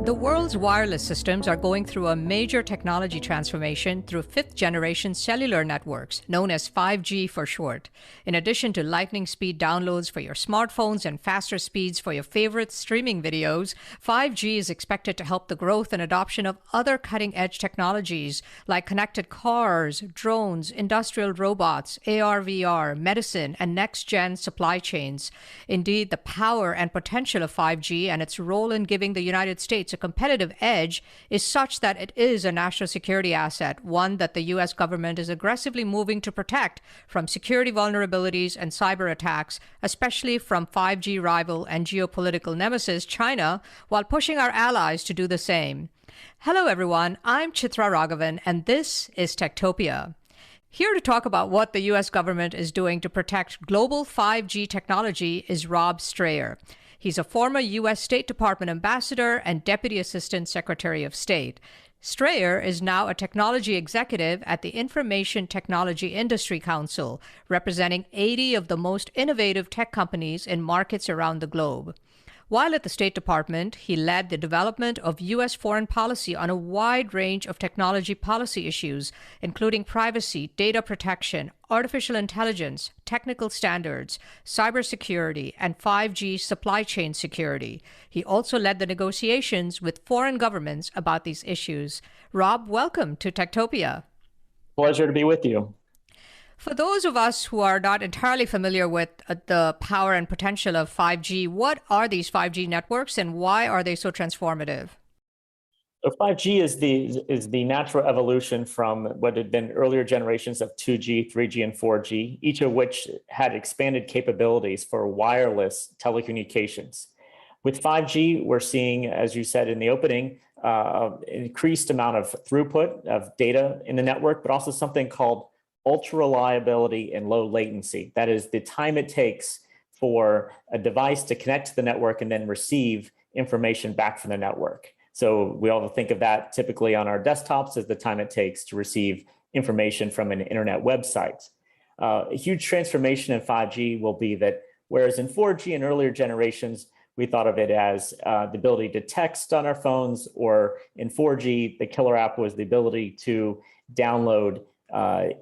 The world's wireless systems are going through a major technology transformation through fifth-generation cellular networks, known as 5G for short. In addition to lightning-speed downloads for your smartphones and faster speeds for your favorite streaming videos, 5G is expected to help the growth and adoption of other cutting-edge technologies like connected cars, drones, industrial robots, AR/VR, medicine, and next-gen supply chains. Indeed, the power and potential of 5G and its role in giving the United States a competitive edge is such that it is a national security asset, one that the U.S. government is aggressively moving to protect from security vulnerabilities and cyber attacks, especially from 5G rival and geopolitical nemesis China, while pushing our allies to do the same. Hello, everyone. I'm Chitra Ragavan, and this is Techtopia. Here to talk about what the U.S. government is doing to protect global 5G technology is Robe Strayer. He's a former U.S. State Department ambassador and Deputy Assistant Secretary of State. Strayer is now a technology executive at the Information Technology Industry Council, representing 80 of the most innovative tech companies in markets around the globe. While at the State Department, he led the development of U.S. foreign policy on a wide range of technology policy issues, including privacy, data protection, artificial intelligence, technical standards, cybersecurity, and 5G supply chain security. He also led the negotiations with foreign governments about these issues. Rob, welcome to Techtopia. Pleasure to be with you. For those of us who are not entirely familiar with the power and potential of 5G, what are these 5G networks and why are they so transformative? So 5G is the natural evolution from what had been earlier generations of 2G, 3G, and 4G, each of which had expanded capabilities for wireless telecommunications. With 5G, we're seeing, as you said in the opening, increased amount of throughput of data in the network, but also something called ultra reliability and low latency. That is the time it takes for a device to connect to the network and then receive information back from the network. So we all think of that typically on our desktops as the time it takes to receive information from an internet website. A huge transformation in 5G will be that whereas in 4G and earlier generations, we thought of it as the ability to text on our phones, or in 4G, the killer app was the ability to download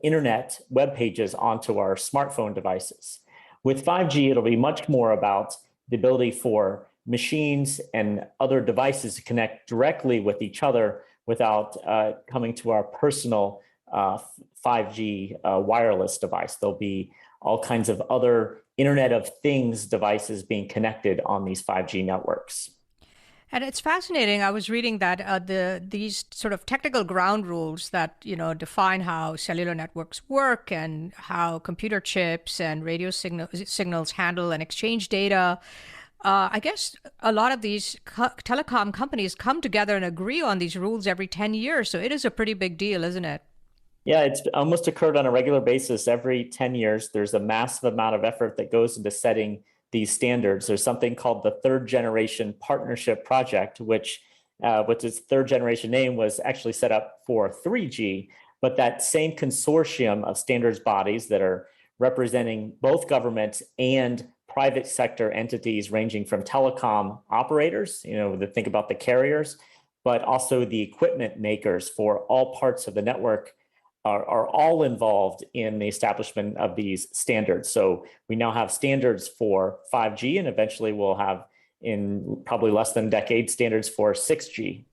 internet web pages onto our smartphone devices. With 5G, it'll be much more about the ability for machines and other devices to connect directly with each other without coming to our personal 5G wireless device. There'll be all kinds of other Internet of Things devices being connected on these 5G networks. And it's fascinating. I was reading that these sort of technical ground rules that, define how cellular networks work and how computer chips and radio signals handle and exchange data. I guess a lot of these telecom companies come together and agree on these rules every 10 years. So it is a pretty big deal, isn't it? Yeah, it's almost occurred on a regular basis every 10 years. There's a massive amount of effort that goes into setting these standards. There's something called the Third Generation Partnership Project, which with its third generation name was actually set up for 3G, but that same consortium of standards bodies that are representing both government and private sector entities ranging from telecom operators, think about the carriers, but also the equipment makers for all parts of the network are all involved in the establishment of these standards. So we now have standards for 5G, and eventually we'll have, in probably less than a decade, standards for 6G.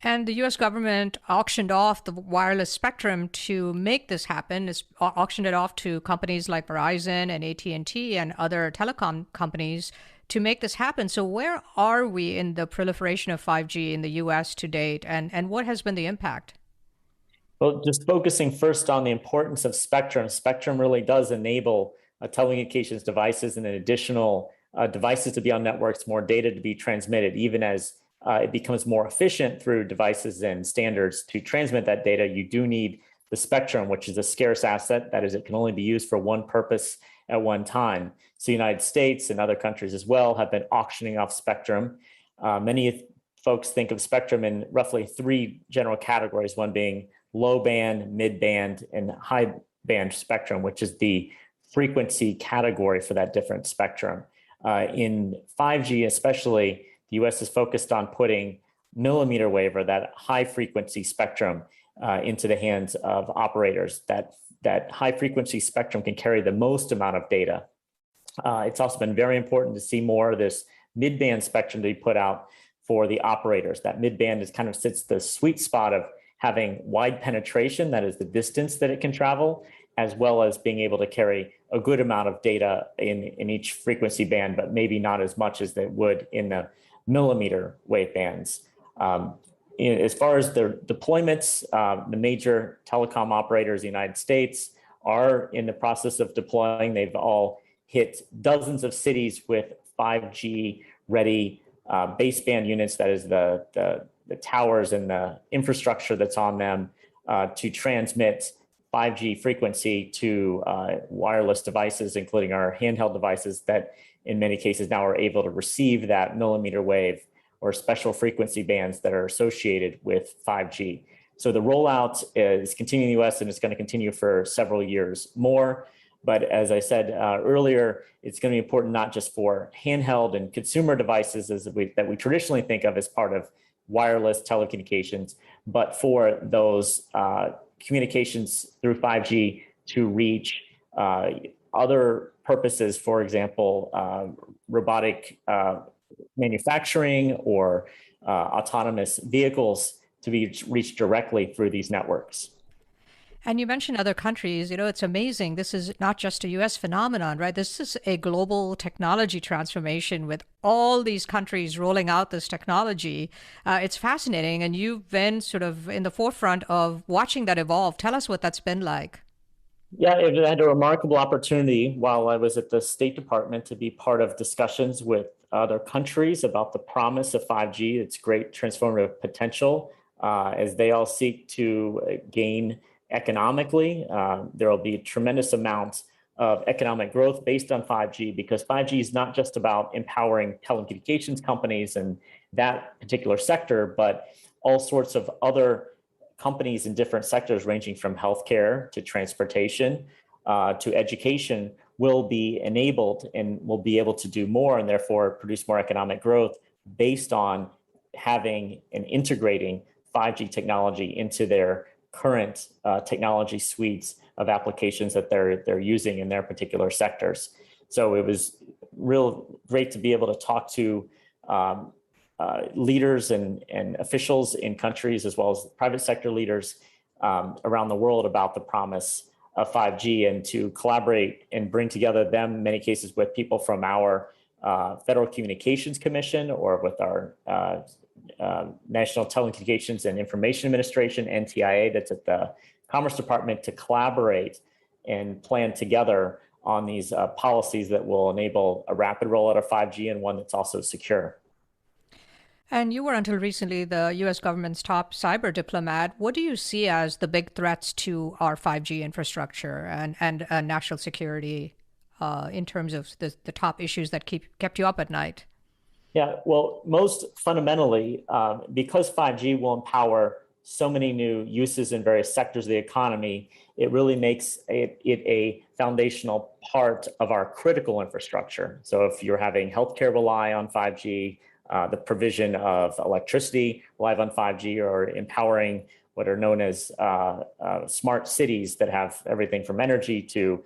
And the U.S. government auctioned off the wireless spectrum to make this happen. It's auctioned it off to companies like Verizon and AT&T and other telecom companies to make this happen. So where are we in the proliferation of 5G in the U.S. to date, and what has been the impact? Well, just focusing first on the importance of spectrum. Spectrum really does enable telecommunications devices and additional devices to be on networks, more data to be transmitted, even as it becomes more efficient through devices and standards to transmit that data. You do need the spectrum, which is a scarce asset. That is, it can only be used for one purpose at one time. So the United States and other countries as well have been auctioning off spectrum. Many folks think of spectrum in roughly three general categories, one being low band, mid band, and high band spectrum, which is the frequency category for that different spectrum. In 5G especially, the US is focused on putting millimeter wave, or that high frequency spectrum, into the hands of operators. That high frequency spectrum can carry the most amount of data. It's also been very important to see more of this mid-band spectrum to be put out for the operators. That mid-band is kind of sits the sweet spot of having wide penetration, that is the distance that it can travel, as well as being able to carry a good amount of data in each frequency band, but maybe not as much as they would in the millimeter wave bands. As far as their deployments, the major telecom operators in the United States are in the process of deploying. They've all hit dozens of cities with 5G ready baseband units, that is the towers and the infrastructure that's on them to transmit 5G frequency to wireless devices, including our handheld devices that in many cases now are able to receive that millimeter wave or special frequency bands that are associated with 5G. So the rollout is continuing in the US, and it's going to continue for several years more. But as I said earlier, it's going to be important not just for handheld and consumer devices that we traditionally think of as part of wireless telecommunications, but for those communications through 5G to reach other purposes, for example, robotic manufacturing or autonomous vehicles to be reached directly through these networks. And you mentioned other countries. It's amazing. This is not just a US phenomenon, right? This is a global technology transformation with all these countries rolling out this technology. It's fascinating. And you've been sort of in the forefront of watching that evolve. Tell us what that's been like. Yeah, I had a remarkable opportunity while I was at the State Department to be part of discussions with other countries about the promise of 5G, its great transformative potential, as they all seek to gain economically. There will be a tremendous amount of economic growth based on 5G, because 5G is not just about empowering telecommunications companies and that particular sector, but all sorts of other companies in different sectors, ranging from healthcare to transportation to education, will be enabled and will be able to do more and therefore produce more economic growth based on having and integrating 5G technology into their current technology suites of applications that they're using in their particular sectors. So it was real great to be able to talk to leaders and officials in countries, as well as private sector leaders around the world, about the promise of 5G, and to collaborate and bring together them, in many cases, with people from our Federal Communications Commission or with our National Telecommunications and Information Administration, NTIA, that's at the Commerce Department, to collaborate and plan together on these policies that will enable a rapid rollout of 5G and one that's also secure. And you were until recently the US government's top cyber diplomat. What do you see as the big threats to our 5G infrastructure and national security in terms of the top issues that kept you up at night? Yeah, well, most fundamentally, because 5G will empower so many new uses in various sectors of the economy, it really makes it a foundational part of our critical infrastructure. So if you're having healthcare rely on 5G, the provision of electricity rely on 5G, or empowering what are known as smart cities that have everything from energy to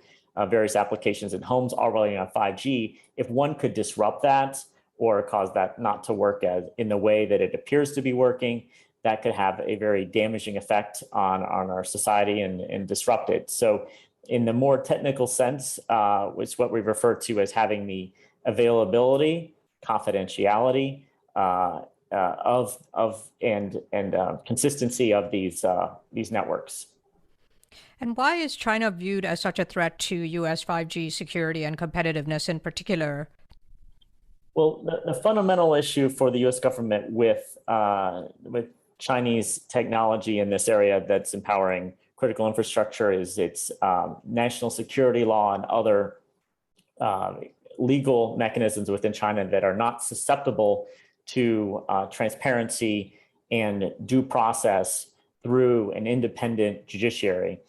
various applications in homes all relying on 5G, if one could disrupt that or cause that not to work in the way that it appears to be working, that could have a very damaging effect on our society and disrupt it. So in the more technical sense, it's what we refer to as having the availability, confidentiality and consistency of these networks. And why is China viewed as such a threat to US 5G security and competitiveness in particular? Well, the fundamental issue for the U.S. government with Chinese technology in this area that's empowering critical infrastructure is its national security law and other legal mechanisms within China that are not susceptible to transparency and due process through an independent judiciary.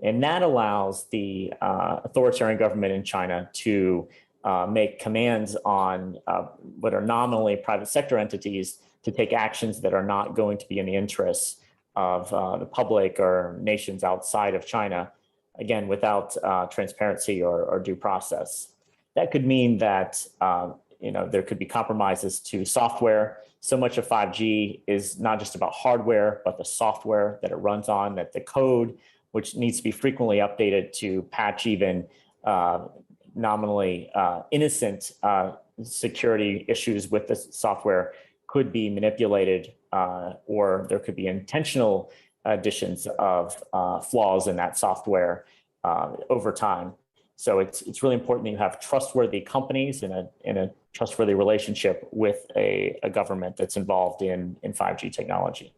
And that allows the authoritarian government in China to make commands on what are nominally private sector entities to take actions that are not going to be in the interests of the public or nations outside of China, again, without transparency or due process. That could mean that there could be compromises to software. So much of 5G is not just about hardware, but the software that it runs on, that the code, which needs to be frequently updated to patch even nominally innocent security issues with the software, could be manipulated, or there could be intentional additions of flaws in that software over time. So it's really important that you have trustworthy companies and a trustworthy relationship with a government that's involved in 5G technology.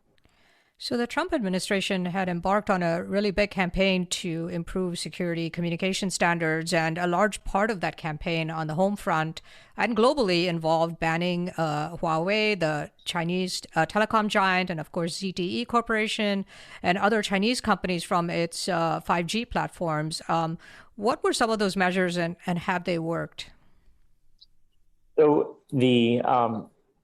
So the Trump administration had embarked on a really big campaign to improve security communication standards, and a large part of that campaign on the home front and globally involved banning Huawei, the Chinese telecom giant, and of course ZTE Corporation and other Chinese companies from its 5G platforms. What were some of those measures, and have they worked? So the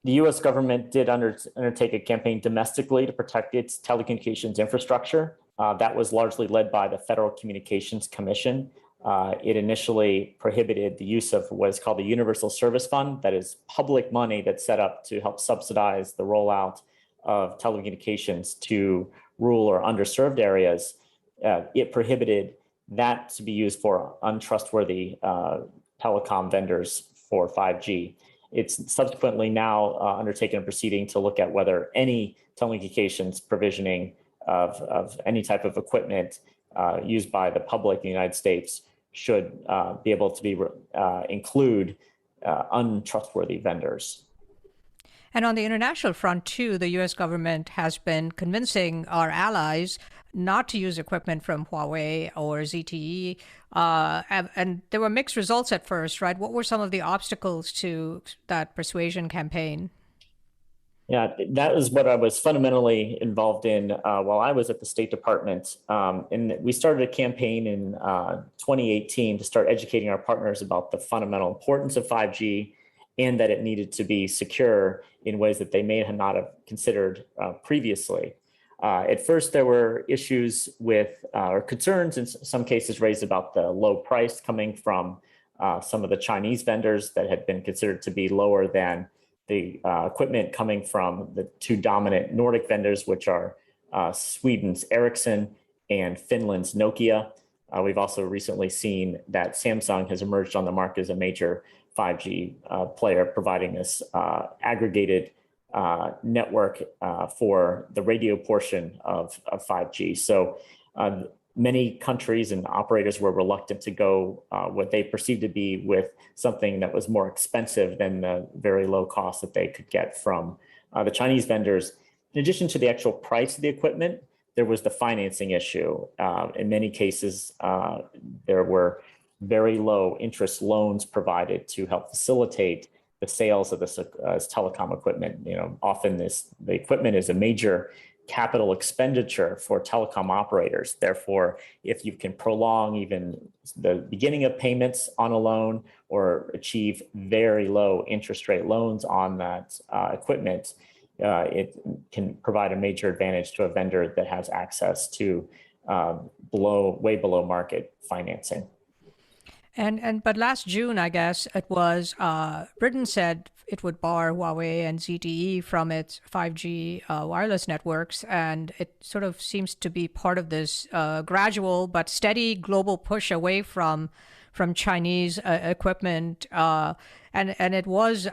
U.S. government did undertake a campaign domestically to protect its telecommunications infrastructure. That was largely led by the Federal Communications Commission. It initially prohibited the use of what is called the Universal Service Fund, that is public money that's set up to help subsidize the rollout of telecommunications to rural or underserved areas. It prohibited that to be used for untrustworthy telecom vendors for 5G. It's subsequently now undertaken a proceeding to look at whether any telecommunications provisioning of any type of equipment used by the public in the United States should be able to be include untrustworthy vendors. And on the international front, too, the U.S. government has been convincing our allies not to use equipment from Huawei or ZTE. And there were mixed results at first, right? What were some of the obstacles to that persuasion campaign? Yeah, that was what I was fundamentally involved in while I was at the State Department. And we started a campaign in 2018 to start educating our partners about the fundamental importance of 5G and that it needed to be secure in ways that they may not have considered previously. At first, there were issues with or concerns in some cases raised about the low price coming from some of the Chinese vendors that had been considered to be lower than the equipment coming from the two dominant Nordic vendors, which are Sweden's Ericsson and Finland's Nokia. We've also recently seen that Samsung has emerged on the market as a major 5G player, providing this aggregated network for the radio portion of 5G. So many countries and operators were reluctant to go what they perceived to be with something that was more expensive than the very low cost that they could get from the Chinese vendors. In addition to the actual price of the equipment, there was the financing issue. In many cases, there were very low interest loans provided to help facilitate the sales of this telecom equipment. Often the equipment is a major capital expenditure for telecom operators. Therefore, if you can prolong even the beginning of payments on a loan or achieve very low interest rate loans on that equipment, it can provide a major advantage to a vendor that has access to way below market financing. But last June, I guess it was, Britain said it would bar Huawei and ZTE from its 5G wireless networks, and it sort of seems to be part of this gradual but steady global push away from Chinese equipment, and it was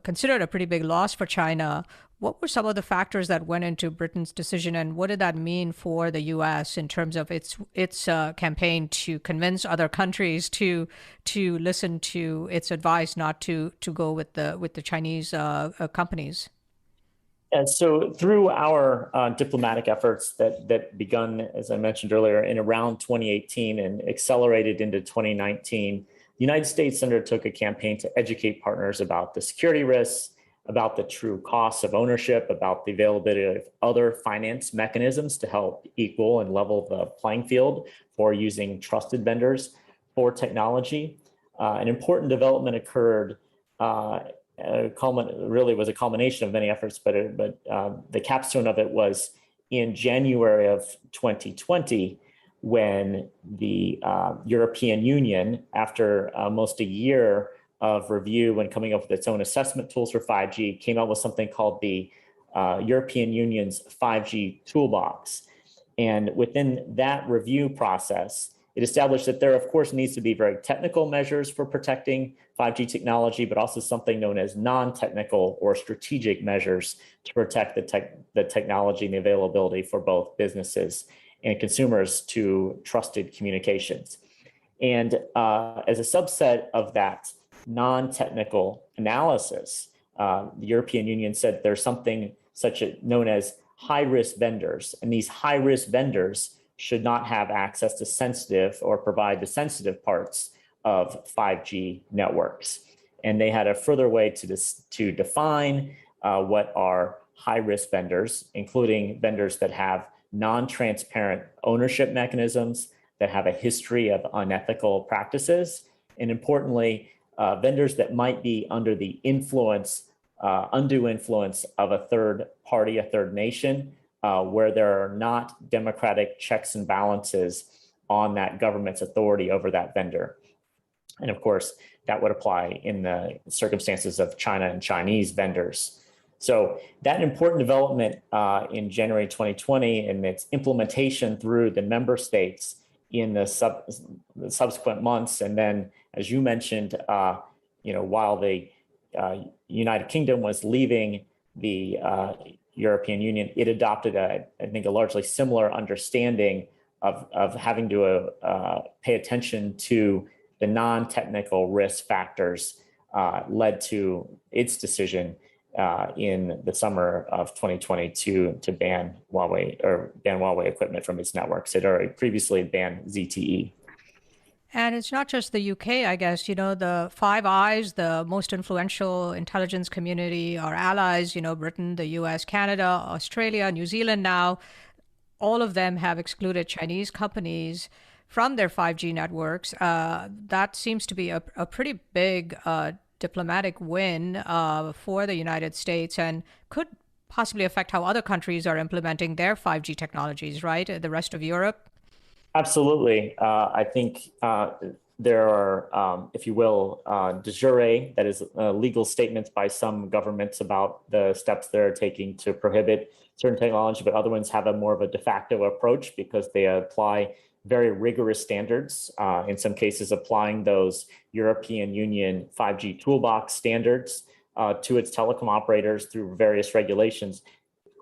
considered a pretty big loss for China. What were some of the factors that went into Britain's decision, and what did that mean for the U.S. in terms of its campaign to convince other countries to listen to its advice, not to go with the Chinese companies? And so through our diplomatic efforts that begun, as I mentioned earlier, in around 2018 and accelerated into 2019, the United States undertook a campaign to educate partners about the security risks, about the true costs of ownership, about the availability of other finance mechanisms to help equal and level the playing field for using trusted vendors for technology. an important development occurred. Really was a culmination of many efforts, but the capstone of it was in January of 2020, when the European Union, after almost a year of review and coming up with its own assessment tools for 5G, came out with something called the European Union's 5G toolbox. And within that review process, it established that there, of course, needs to be very technical measures for protecting 5G technology, but also something known as non-technical or strategic measures to protect the technology and the availability for both businesses and consumers to trusted communications. And as a subset of that non-technical analysis, the European Union said there's something known as high-risk vendors, and these high-risk vendors should not have access to sensitive or provide the sensitive parts of 5G networks. And they had a further way to define what are high-risk vendors, including vendors that have non-transparent ownership mechanisms, that have a history of unethical practices, and importantly, vendors that might be under the undue influence of a third party, a third nation, where there are not democratic checks and balances on that government's authority over that vendor. And of course, that would apply in the circumstances of China and Chinese vendors. So that important development in January 2020 and its implementation through the member states in the subsequent months. And then, as you mentioned, while the United Kingdom was leaving the European Union, it adopted, I think, a largely similar understanding of having to pay attention to the non-technical risk factors, led to its decision in the summer of 2020 to ban Huawei equipment from its networks. It already previously banned ZTE. And it's not just the UK, I guess. The Five Eyes, the most influential intelligence community, our allies, Britain, the US, Canada, Australia, New Zealand now, all of them have excluded Chinese companies from their 5G networks. That seems to be a pretty big diplomatic win for the United States, and could possibly affect how other countries are implementing their 5G technologies, right? The rest of Europe. Absolutely. I think there are, if you will, de jure, that is legal statements by some governments about the steps they're taking to prohibit certain technology, but other ones have a more of a de facto approach because they apply very rigorous standards, in some cases applying those European Union 5G toolbox standards to its telecom operators through various regulations,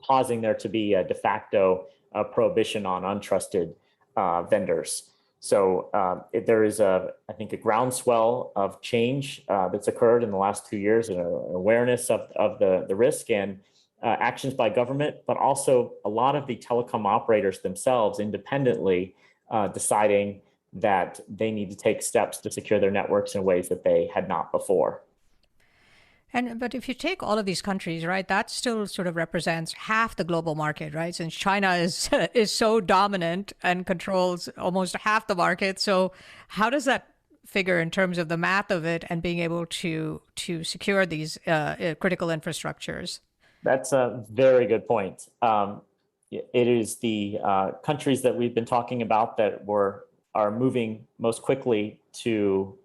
causing there to be a de facto prohibition on untrusted vendors. So there is, I think, a groundswell of change that's occurred in the last 2 years, and awareness of the risk and actions by government, but also a lot of the telecom operators themselves independently deciding that they need to take steps to secure their networks in ways that they had not before. But if you take all of these countries, right, that still sort of represents half the global market, right? Since China is so dominant and controls almost half the market. So how does that figure in terms of the math of it and being able to secure these critical infrastructures? That's a very good point. It is the countries that we've been talking about that are moving most quickly to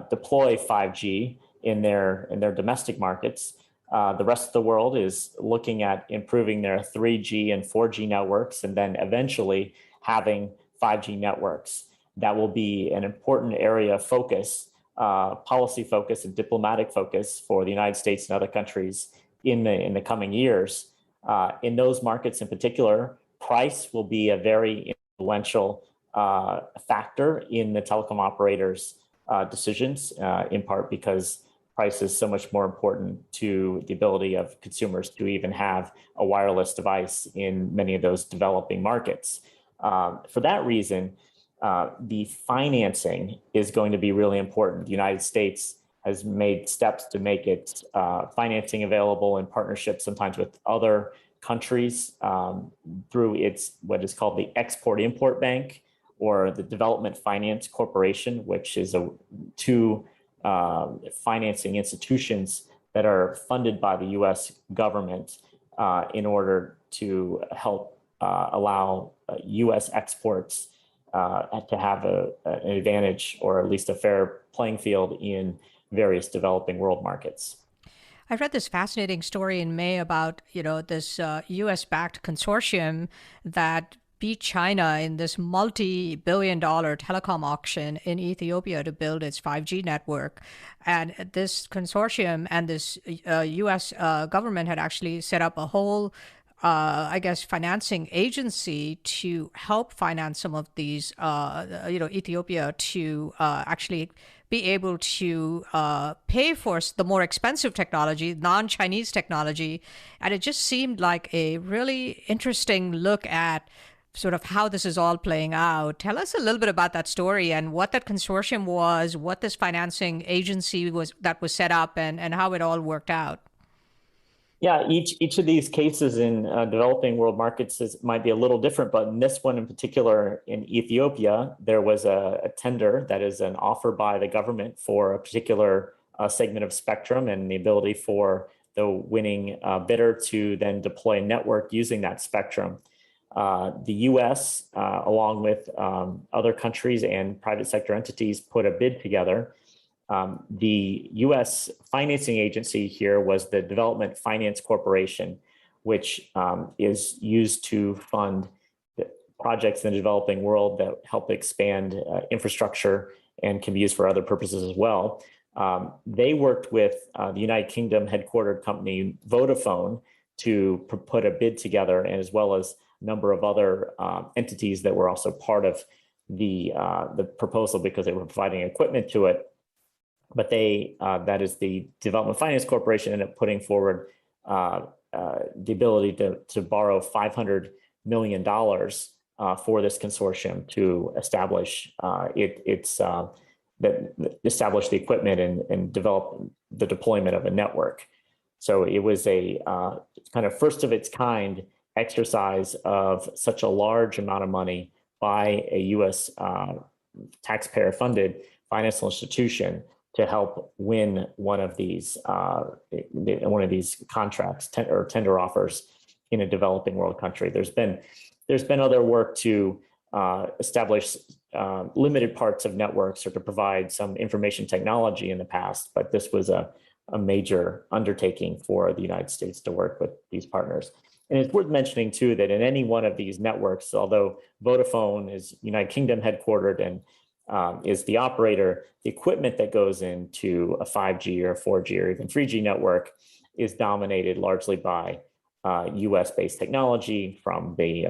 deploy 5G in their domestic markets. The rest of the world is looking at improving their 3G and 4G networks, and then eventually having 5G networks. That will be an important area of focus, policy focus and diplomatic focus for the United States and other countries in the coming years. In those markets in particular, price will be a very influential factor in the telecom operators' decisions, in part because price is so much more important to the ability of consumers to even have a wireless device in many of those developing markets. For that reason, the financing is going to be really important. The United States has made steps to make its financing available in partnership sometimes with other countries through its what is called the Export-Import Bank or the Development Finance Corporation, which is two financing institutions that are funded by the U.S. government in order to help allow U.S. exports to have an advantage, or at least a fair playing field in various developing world markets. I read this fascinating story in May about, this U.S.-backed consortium that beat China in this multi-billion-dollar telecom auction in Ethiopia to build its 5G network. And this consortium and this U.S. Government had actually set up a whole financing agency to help finance some of these, Ethiopia to actually be able to pay for the more expensive technology, non-Chinese technology. And it just seemed like a really interesting look at sort of how this is all playing out. Tell us a little bit about that story and what that consortium was, what this financing agency was that was set up, and how it all worked out. Yeah, each of these cases in developing world markets might be a little different, but in this one in particular, in Ethiopia, there was a tender, that is an offer by the government for a particular segment of spectrum, and the ability for the winning bidder to then deploy a network using that spectrum. The U.S., along with other countries and private sector entities, put a bid together. The U.S. financing agency here was the Development Finance Corporation, which is used to fund projects in the developing world that help expand infrastructure and can be used for other purposes as well. They worked with the United Kingdom headquartered company Vodafone to put a bid together, and as well as a number of other entities that were also part of the proposal because they were providing equipment to it. But that is the Development Finance Corporation, ended up putting forward the ability to borrow $500 million for this consortium to establish establish the equipment and develop the deployment of a network. So it was a kind of first of its kind exercise of such a large amount of money by a U.S. taxpayer funded financial institution to help win one of these contracts or tender offers in a developing world country. There's been other work to establish limited parts of networks or to provide some information technology in the past, but this was a major undertaking for the United States to work with these partners. And it's worth mentioning too that in any one of these networks, although Vodafone is United Kingdom headquartered and is the operator, the equipment that goes into a 5G or 4G or even 3G network is dominated largely by US-based technology, from the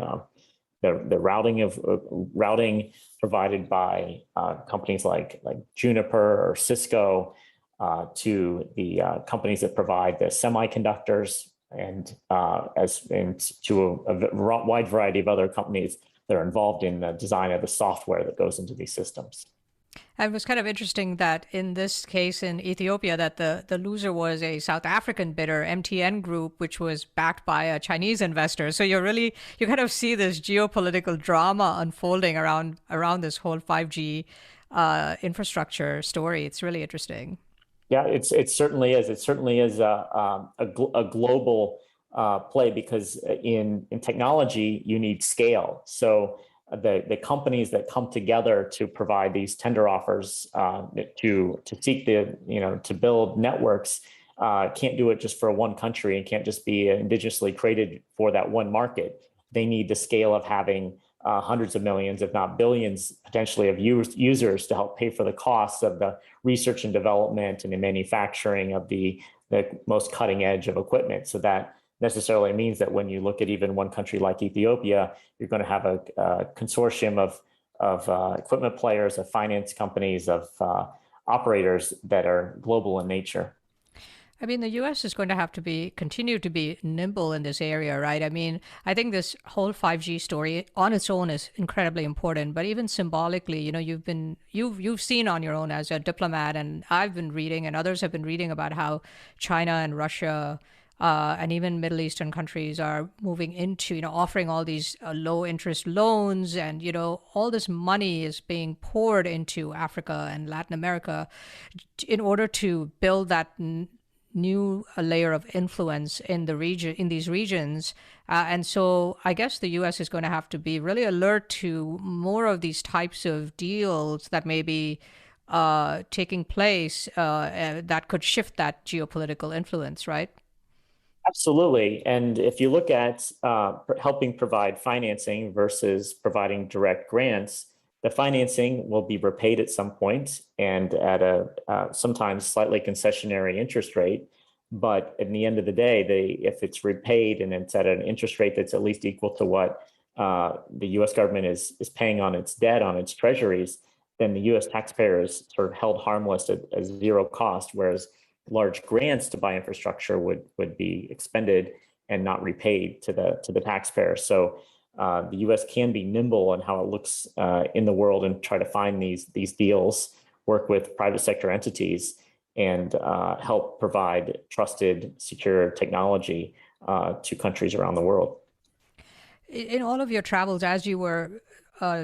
routing provided by companies like Juniper or Cisco, to the companies that provide the semiconductors, and to a wide variety of other companies that are involved in the design of the software that goes into these systems. And it was kind of interesting that in this case in Ethiopia, that the loser was a South African bidder, MTN Group, which was backed by a Chinese investor. So you kind of see this geopolitical drama unfolding around this whole 5G infrastructure story. It's really interesting. Yeah, it certainly is. It certainly is a global play, because in technology you need scale. So the companies that come together to provide these tender offers to seek to build networks can't do it just for one country, and can't just be indigenously created for that one market. They need the scale of having hundreds of millions, if not billions, potentially of users to help pay for the costs of the research and development and the manufacturing of the most cutting edge of equipment. So that necessarily means that when you look at even one country like Ethiopia, you're going to have a consortium of equipment players, of finance companies, of operators that are global in nature. I mean, the U.S. is going to have to continue to be nimble in this area, right? I mean, I think this whole 5G story on its own is incredibly important, but even symbolically, you've seen on your own as a diplomat, and I've been reading, and others have been reading about how China and Russia and even Middle Eastern countries are moving into, offering all these low interest loans, and, all this money is being poured into Africa and Latin America in order to build that new layer of influence in the region, in these regions. And so I guess the US is going to have to be really alert to more of these types of deals that may be taking place that could shift that geopolitical influence, right? Absolutely. And if you look at helping provide financing versus providing direct grants, the financing will be repaid at some point and at a sometimes slightly concessionary interest rate. But at the end of the day, if it's repaid and it's at an interest rate that's at least equal to what the U.S. government is paying on its debt, on its treasuries, then the U.S. taxpayer is sort of held harmless at zero cost, whereas large grants to buy infrastructure would be expended and not repaid to the taxpayer. So the U.S. can be nimble on how it looks in the world and try to find these deals, work with private sector entities, and help provide trusted, secure technology to countries around the world. In all of your travels, as you were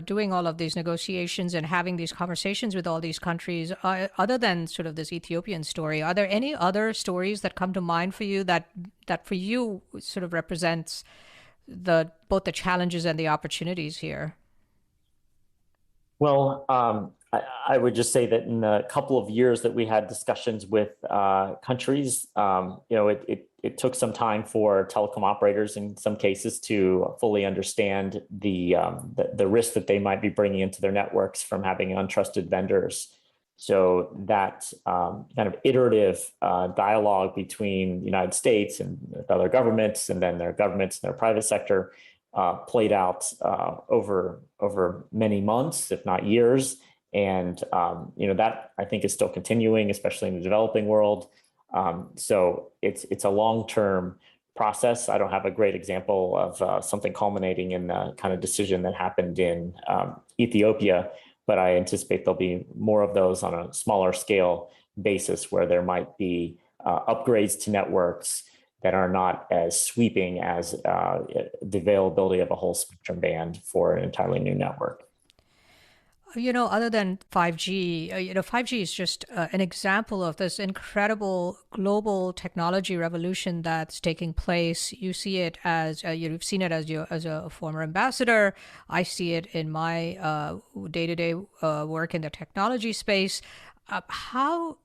doing all of these negotiations and having these conversations with all these countries, other than sort of this Ethiopian story, are there any other stories that come to mind for you that for you sort of represents both the challenges and the opportunities here? Well, I would just say that in a couple of years that we had discussions with countries, it took some time for telecom operators in some cases to fully understand the risk that they might be bringing into their networks from having untrusted vendors. So that kind of iterative dialogue between the United States and other governments, and then their governments and their private sector, played out over many months, if not years. And that I think is still continuing, especially in the developing world. So it's a long-term process. I don't have a great example of something culminating in the kind of decision that happened in Ethiopia, but I anticipate there'll be more of those on a smaller scale basis where there might be upgrades to networks that are not as sweeping as the availability of a whole spectrum band for an entirely new network. Other than 5G, 5G is just an example of this incredible global technology revolution that's taking place. You see it as you've seen it as a former ambassador. I see it in my day-to-day work in the technology space. How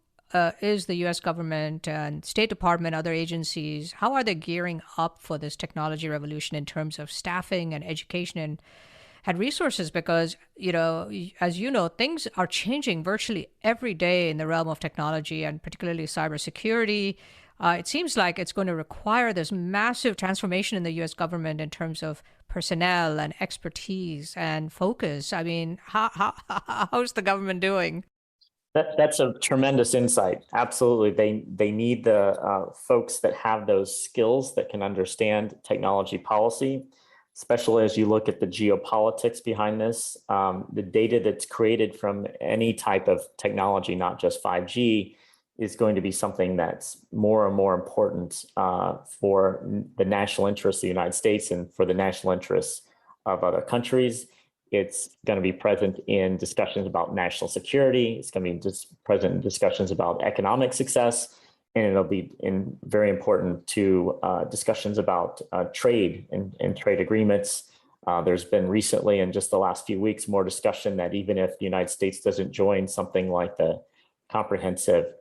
is the U.S. government and State Department, other agencies, how are they gearing up for this technology revolution in terms of staffing and education and had resources? Because, as you know, things are changing virtually every day in the realm of technology and particularly cybersecurity. It seems like it's going to require this massive transformation in the US government in terms of personnel and expertise and focus. I mean, how's the government doing? That's a tremendous insight. Absolutely. They need the folks that have those skills that can understand technology policy, especially as you look at the geopolitics behind this. The data that's created from any type of technology, not just 5G, is going to be something that's more and more important for the national interests of the United States and for the national interests of other countries. It's going to be present in discussions about national security. It's going to be present in discussions about economic success. And it'll be very important to discussions about trade and trade agreements. There's been recently, in just the last few weeks, more discussion that even if the United States doesn't join something like the Comprehensive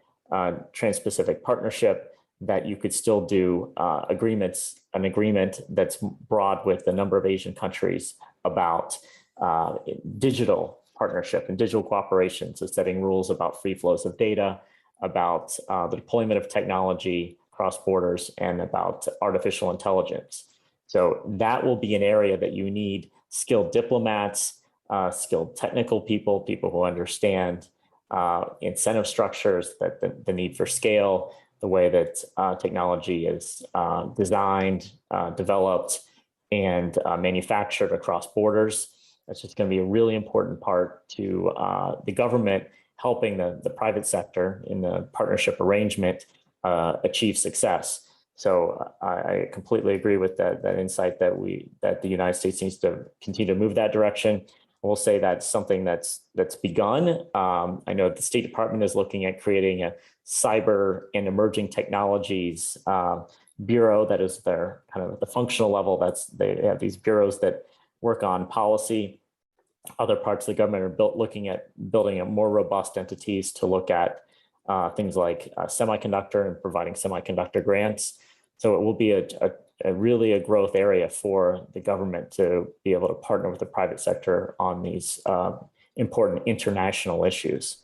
Trans-Pacific Partnership, that you could still do an agreement that's broad with a number of Asian countries about digital partnership and digital cooperation. So setting rules about free flows of data, about the deployment of technology across borders, and about artificial intelligence. So that will be an area that you need skilled diplomats, skilled technical people who understand incentive structures, that the need for scale, the way that technology is designed, developed, and manufactured across borders. That's just going to be a really important part to the government helping the private sector in the partnership arrangement achieve success. So I completely agree with that insight that the United States needs to continue to move that direction. We'll say that's something that's begun. I know the State Department is looking at creating a cyber and emerging technologies bureau that is their kind of the functional level. They have these bureaus that work on policy. Other parts of the government are looking at building a more robust entities to look at things like semiconductor and providing semiconductor grants. So it will be really a growth area for the government to be able to partner with the private sector on these important international issues.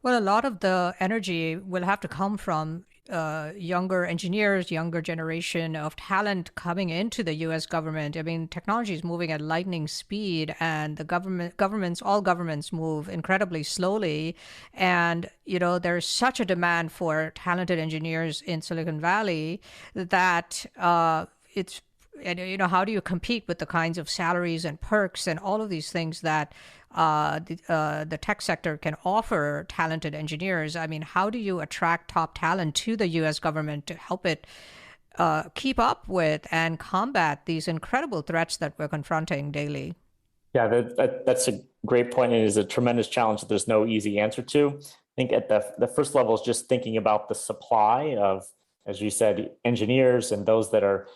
Well, a lot of the energy will have to come from younger engineers, younger generation of talent coming into the U.S. government. I mean, technology is moving at lightning speed, and the all governments move incredibly slowly. And there's such a demand for talented engineers in Silicon Valley that it's and how do you compete with the kinds of salaries and perks and all of these things that the tech sector can offer talented engineers? I mean, how do you attract top talent to the U.S. government to help it keep up with and combat these incredible threats that we're confronting daily? Yeah, that's a great point. It is a tremendous challenge that there's no easy answer to. I think at the first level is just thinking about the supply of, as you said, engineers and those that are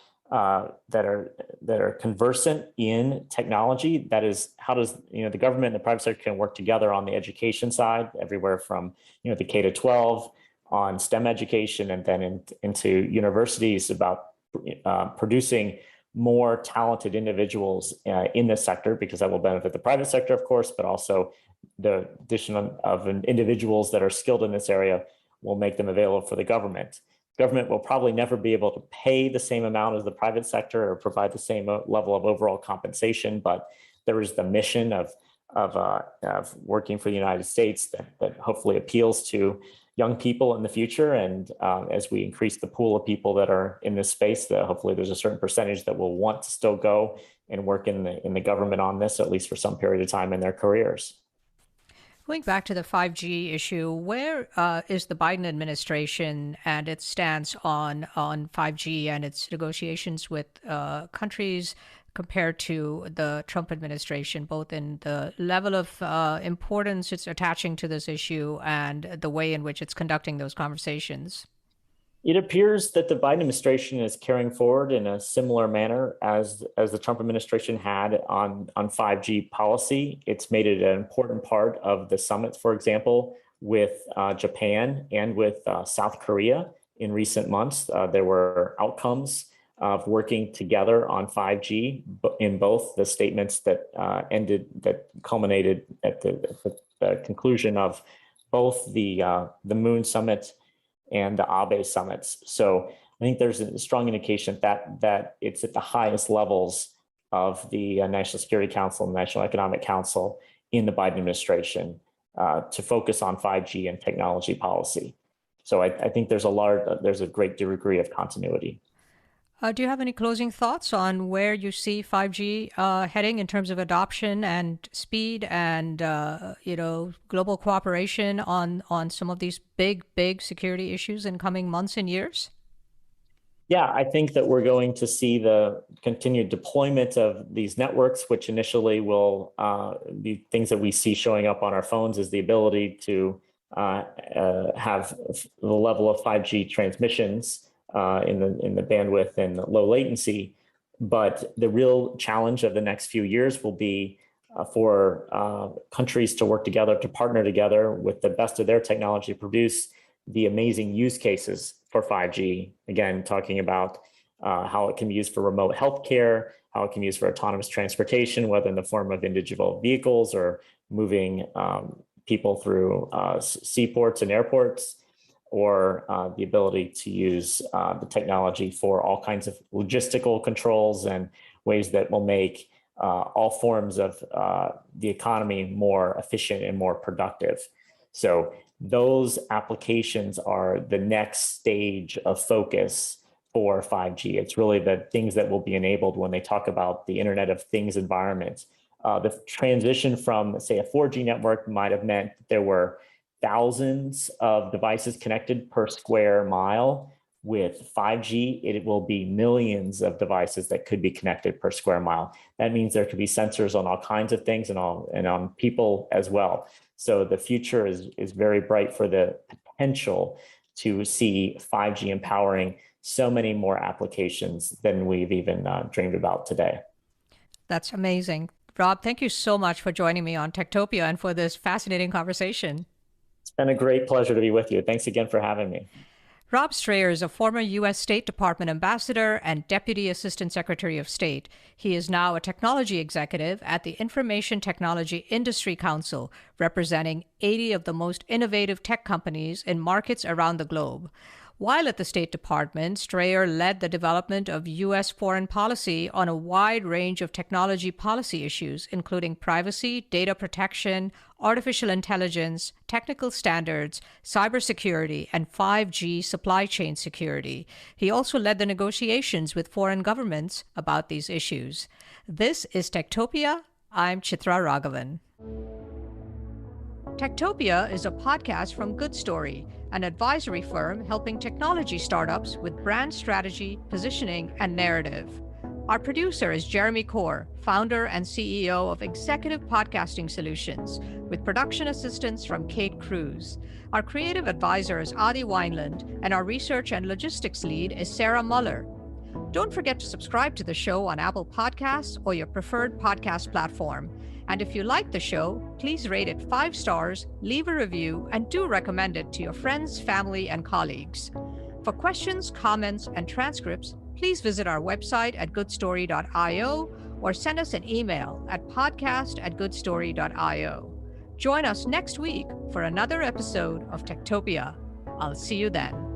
conversant in technology. That is, how does the government and the private sector can work together on the education side, everywhere from the K to 12 on STEM education, and then into universities about producing more talented individuals in this sector, because that will benefit the private sector, of course, but also the addition of individuals that are skilled in this area will make them available for the government. Government will probably never be able to pay the same amount as the private sector or provide the same level of overall compensation, but there is the mission of working for the United States that hopefully appeals to young people in the future. And as we increase the pool of people that are in this space, hopefully there's a certain percentage that will want to still go and work in the government on this, at least for some period of time in their careers. Going back to the 5G issue, where is the Biden administration and its stance on 5G and its negotiations with countries compared to the Trump administration, both in the level of importance it's attaching to this issue and the way in which it's conducting those conversations? It appears that the Biden administration is carrying forward in a similar manner as the Trump administration had on 5G policy. It's made it an important part of the summits, for example, with Japan and with South Korea in recent months. There were outcomes of working together on 5G in both the statements that culminated at the conclusion of both the Moon Summit and the Abe summits. So I think there's a strong indication that it's at the highest levels of the National Security Council and National Economic Council in the Biden administration to focus on 5G and technology policy. So I think there's a great degree of continuity. Do you have any closing thoughts on where you see 5G heading in terms of adoption and speed and global cooperation on some of these big security issues in coming months and years? Yeah, I think that we're going to see the continued deployment of these networks, which initially will be things that we see showing up on our phones, is the ability to have the level of 5G transmissions in the bandwidth and the low latency. But the real challenge of the next few years will be for countries to work together, to partner together with the best of their technology to produce the amazing use cases for 5G. Again, talking about how it can be used for remote healthcare, how it can be used for autonomous transportation, whether in the form of individual vehicles or moving people through seaports and airports, or the ability to use the technology for all kinds of logistical controls and ways that will make all forms of the economy more efficient and more productive. So those applications are the next stage of focus for 5G. It's really the things that will be enabled when they talk about the Internet of Things environment. The transition from, say, a 4G network might have meant there were thousands of devices connected per square mile. With 5G, it will be millions of devices that could be connected per square mile. That means there could be sensors on all kinds of things and on people as well. So the future is very bright for the potential to see 5G empowering so many more applications than we've even dreamed about today. That's amazing. Rob, thank you so much for joining me on Techtopia and for this fascinating conversation. It's been a great pleasure to be with you. Thanks again for having me. Robe Strayer is a former U.S. State Department ambassador and Deputy Assistant Secretary of State. He is now a technology executive at the Information Technology Industry Council, representing 80 of the most innovative tech companies in markets around the globe. While at the State Department, Strayer led the development of U.S. foreign policy on a wide range of technology policy issues, including privacy, data protection, artificial intelligence, technical standards, cybersecurity, and 5G supply chain security. He also led the negotiations with foreign governments about these issues. This is Techtopia. I'm Chitra Ragavan. Techtopia is a podcast from Good Story, an advisory firm helping technology startups with brand strategy, positioning, and narrative. Our producer is Jeremy Kaur, founder and CEO of Executive Podcasting Solutions, with production assistance from Kate Cruz. Our creative advisor is Adi Wineland, and our research and logistics lead is Sarah Muller. Don't forget to subscribe to the show on Apple Podcasts or your preferred podcast platform. And if you like the show, please rate it 5 stars, leave a review, and do recommend it to your friends, family, and colleagues. For questions, comments, and transcripts, please visit our website at goodstory.io or send us an email at podcast@goodstory.io. Join us next week for another episode of Techtopia. I'll see you then.